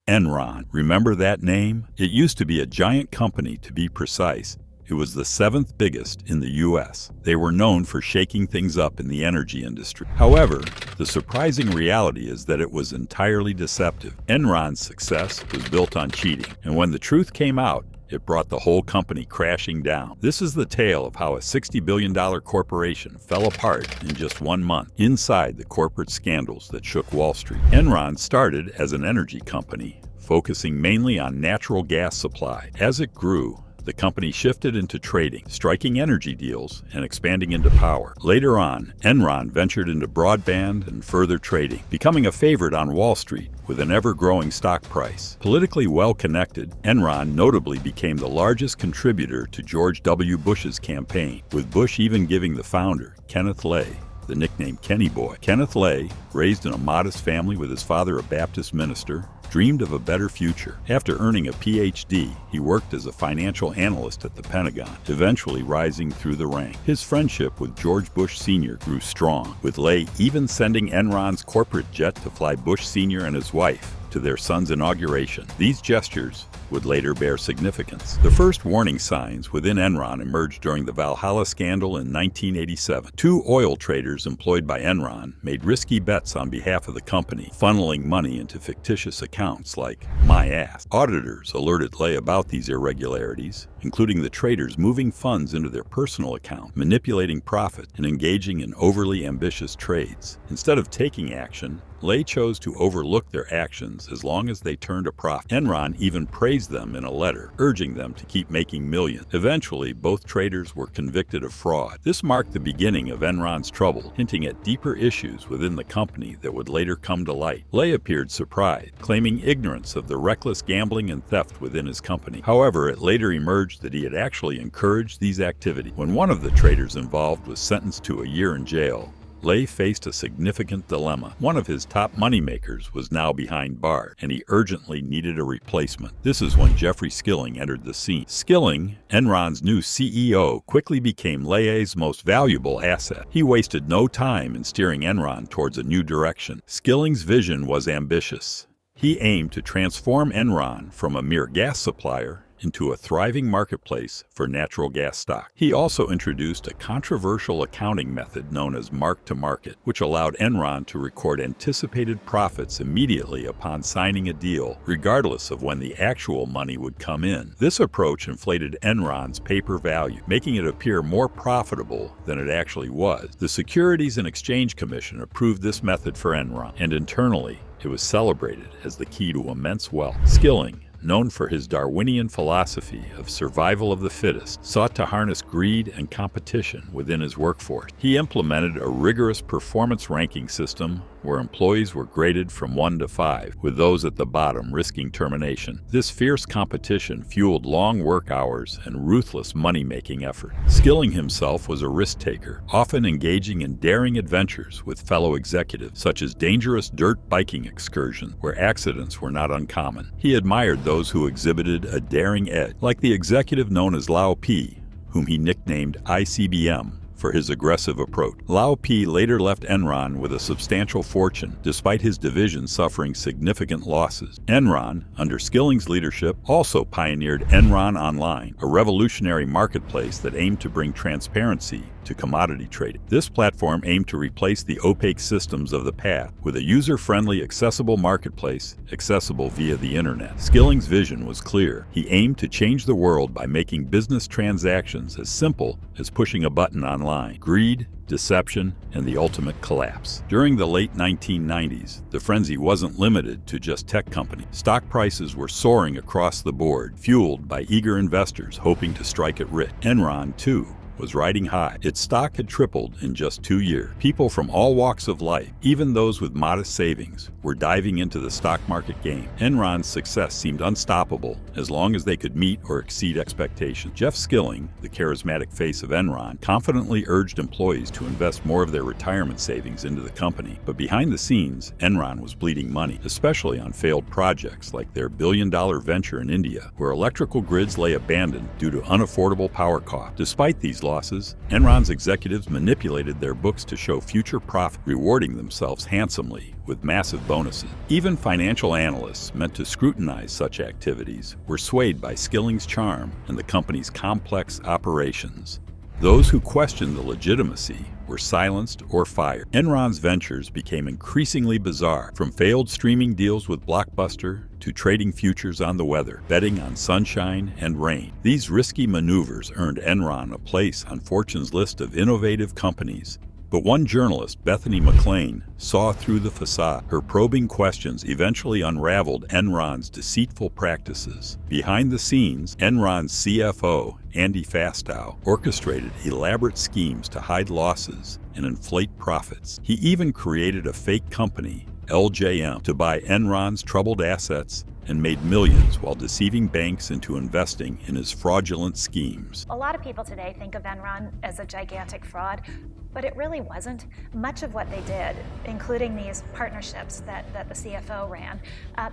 Enron. Remember that name? It used to be a giant company, to be precise. It was the seventh biggest in the U.S. They were known for shaking things up in the energy industry. However, the surprising reality is that it was entirely deceptive. Enron's success was built on cheating, and when the truth came out, it brought the whole company crashing down. This is the tale of how a $60 billion corporation fell apart in just 1 month inside the corporate scandals that shook Wall Street. Enron started as an energy company, focusing mainly on natural gas supply. As it grew, the company shifted into trading, striking energy deals, and expanding into power. Later on, Enron ventured into broadband and further trading, becoming a favorite on Wall Street with an ever-growing stock price. Politically well-connected, Enron notably became the largest contributor to George W. Bush's campaign, with Bush even giving the founder, Kenneth Lay, the nickname Kenny Boy. Kenneth Lay, raised in a modest family with his father a Baptist minister, dreamed of a better future. After earning a PhD, he worked as a financial analyst at the Pentagon, eventually rising through the ranks. His friendship with George Bush Sr. grew strong, with Lay even sending Enron's corporate jet to fly Bush Sr. and his wife to their son's inauguration. These gestures would later bear significance. The first warning signs within Enron emerged during the Valhalla scandal in 1987. Two oil traders employed by Enron made risky bets on behalf of the company, funneling money into fictitious accounts like My Ass. Auditors alerted Lay about these irregularities, including the traders moving funds into their personal account, manipulating profit, and engaging in overly ambitious trades. Instead of taking action, Lay chose to overlook their actions as long as they turned a profit. Enron even praised them in a letter, urging them to keep making millions. Eventually, both traders were convicted of fraud. This marked the beginning of Enron's trouble, hinting at deeper issues within the company that would later come to light. Lay appeared surprised, claiming ignorance of the reckless gambling and theft within his company. However, it later emerged that he had actually encouraged these activities. When one of the traders involved was sentenced to a year in jail, Lay faced a significant dilemma. One of his top moneymakers was now behind bars, and he urgently needed a replacement. This is when Jeffrey Skilling entered the scene. Skilling, Enron's new CEO, quickly became Lay's most valuable asset. He wasted no time in steering Enron towards a new direction. Skilling's vision was ambitious. He aimed to transform Enron from a mere gas supplier into a thriving marketplace for natural gas stock. He also introduced a controversial accounting method known as mark-to-market, which allowed Enron to record anticipated profits immediately upon signing a deal, regardless of when the actual money would come in. This approach inflated Enron's paper value, making it appear more profitable than it actually was. The Securities and Exchange Commission approved this method for Enron, and internally, it was celebrated as the key to immense wealth. Skilling, known for his Darwinian philosophy of survival of the fittest, sought to harness greed and competition within his workforce. He implemented a rigorous performance ranking system where employees were graded from 1 to 5, with those at the bottom risking termination. This fierce competition fueled long work hours and ruthless money-making effort. Skilling himself was a risk-taker, often engaging in daring adventures with fellow executives, such as dangerous dirt biking excursions where accidents were not uncommon. He admired those who exhibited a daring edge, like the executive known as Lao P, whom he nicknamed ICBM for his aggressive approach. Lao P later left Enron with a substantial fortune, despite his division suffering significant losses. Enron, under Skilling's leadership, also pioneered Enron Online, a revolutionary marketplace that aimed to bring transparency to commodity trading. This platform aimed to replace the opaque systems of the past with a user-friendly, accessible marketplace accessible via the internet. Skilling's vision was clear. He aimed to change the world by making business transactions as simple as pushing a button online. Greed, deception, and the ultimate collapse. During the late 1990s, the frenzy wasn't limited to just tech companies. Stock prices were soaring across the board, fueled by eager investors hoping to strike it rich. Enron, too, was riding high. Its stock had tripled in just 2 years. People from all walks of life, even those with modest savings, were diving into the stock market game. Enron's success seemed unstoppable as long as they could meet or exceed expectations. Jeff Skilling, the charismatic face of Enron, confidently urged employees to invest more of their retirement savings into the company. But behind the scenes, Enron was bleeding money, especially on failed projects like their billion-dollar venture in India, where electrical grids lay abandoned due to unaffordable power costs. Despite these losses, Enron's executives manipulated their books to show future profit, rewarding themselves handsomely with massive bonuses. Even financial analysts meant to scrutinize such activities were swayed by Skilling's charm and the company's complex operations. Those who questioned the legitimacy were silenced or fired. Enron's ventures became increasingly bizarre, from failed streaming deals with Blockbuster to trading futures on the weather, betting on sunshine and rain. These risky maneuvers earned Enron a place on Fortune's list of innovative companies. But one journalist, Bethany McLean, saw through the facade. Her probing questions eventually unraveled Enron's deceitful practices. Behind the scenes, Enron's CFO, Andy Fastow, orchestrated elaborate schemes to hide losses and inflate profits. He even created a fake company, LJM, to buy Enron's troubled assets and made millions while deceiving banks into investing in his fraudulent schemes. A lot of people today think of Enron as a gigantic fraud, but it really wasn't. Much of what they did, including these partnerships that the CFO ran,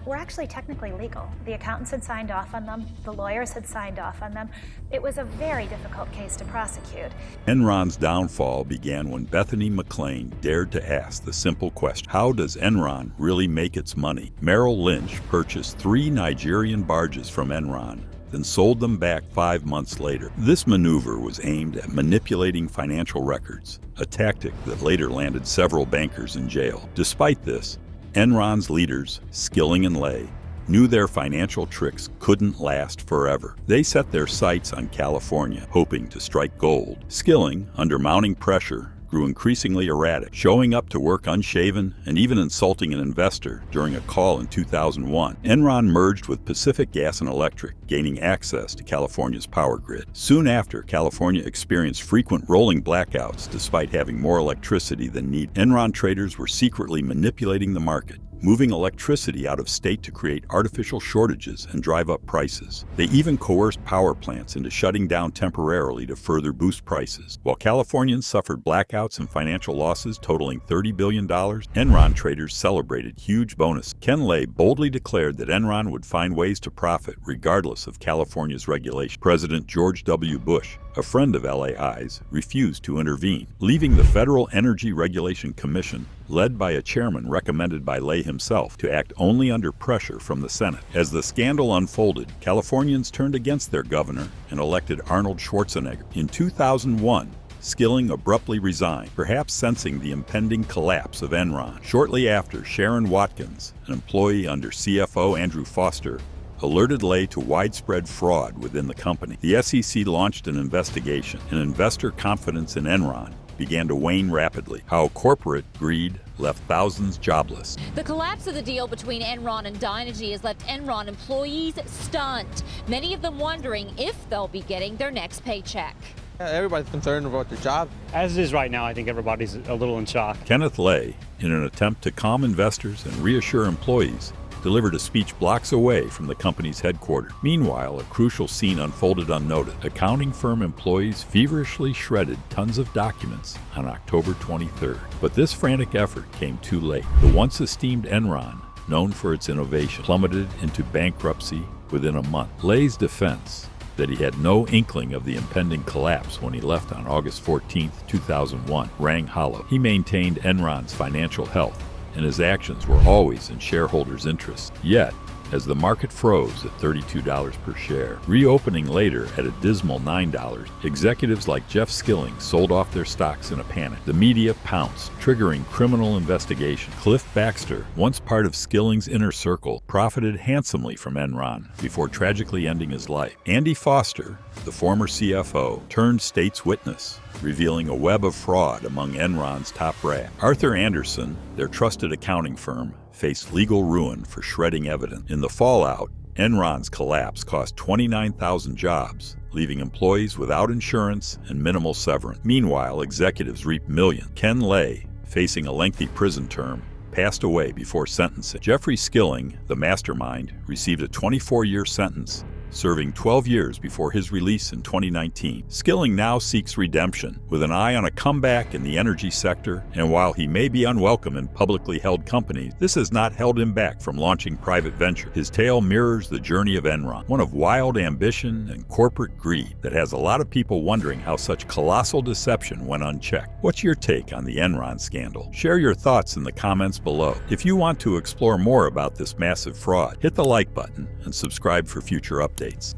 were actually technically legal. The accountants had signed off on them, the lawyers had signed off on them. It was a very difficult case to prosecute. Enron's downfall began when Bethany McLean dared to ask the simple question: how does Enron really make its money? Merrill Lynch purchased 3 Nigerian barges from Enron, then sold them back 5 months later. This maneuver was aimed at manipulating financial records, a tactic that later landed several bankers in jail. Despite this, Enron's leaders, Skilling and Lay, knew their financial tricks couldn't last forever. They set their sights on California, hoping to strike gold. Skilling, under mounting pressure, grew increasingly erratic, showing up to work unshaven and even insulting an investor during a call in 2001. Enron merged with Pacific Gas and Electric, gaining access to California's power grid. Soon after, California experienced frequent rolling blackouts despite having more electricity than needed. Enron traders were secretly manipulating the market, moving electricity out of state to create artificial shortages and drive up prices. They even coerced power plants into shutting down temporarily to further boost prices. While Californians suffered blackouts and financial losses totaling $30 billion, Enron traders celebrated huge bonuses. Ken Lay boldly declared that Enron would find ways to profit regardless of California's regulation. President George W. Bush, a friend of LAI's, refused to intervene, leaving the Federal Energy Regulation Commission, led by a chairman recommended by Lay himself, to act only under pressure from the Senate. As the scandal unfolded, Californians turned against their governor and elected Arnold Schwarzenegger. In 2001, Skilling abruptly resigned, perhaps sensing the impending collapse of Enron. Shortly after, Sharon Watkins, an employee under CFO Andrew Foster, alerted Lay to widespread fraud within the company. The SEC launched an investigation, and investor confidence in Enron began to wane rapidly. How corporate greed left thousands jobless. The collapse of the deal between Enron and Dynegy has left Enron employees stunned, many of them wondering if they'll be getting their next paycheck. Everybody's concerned about their job. As it is right now, I think everybody's a little in shock. Kenneth Lay, in an attempt to calm investors and reassure employees, delivered a speech blocks away from the company's headquarters. Meanwhile, a crucial scene unfolded unnoticed. Accounting firm employees feverishly shredded tons of documents on October 23rd. But this frantic effort came too late. The once esteemed Enron, known for its innovation, plummeted into bankruptcy within a month. Lay's defense, that he had no inkling of the impending collapse when he left on August 14, 2001, rang hollow. He maintained Enron's financial health, and his actions were always in shareholders' interests. Yet, as the market froze at $32 per share, reopening later at a dismal $9, executives like Jeff Skilling sold off their stocks in a panic. The media pounced, triggering criminal investigation. Cliff Baxter, once part of Skilling's inner circle, profited handsomely from Enron before tragically ending his life. Andy Foster, the former CFO, turned state's witness, revealing a web of fraud among Enron's top brass. Arthur Andersen, their trusted accounting firm, faced legal ruin for shredding evidence. In the fallout, Enron's collapse cost 29,000 jobs, leaving employees without insurance and minimal severance. Meanwhile, executives reaped millions. Ken Lay, facing a lengthy prison term, passed away before sentencing. Jeffrey Skilling, the mastermind, received a 24-year sentence, serving 12 years before his release in 2019. Skilling now seeks redemption, with an eye on a comeback in the energy sector, and while he may be unwelcome in publicly held companies, this has not held him back from launching private venture. His tale mirrors the journey of Enron, one of wild ambition and corporate greed that has a lot of people wondering how such colossal deception went unchecked. What's your take on the Enron scandal? Share your thoughts in the comments below. If you want to explore more about this massive fraud, hit the like button and subscribe for future updates.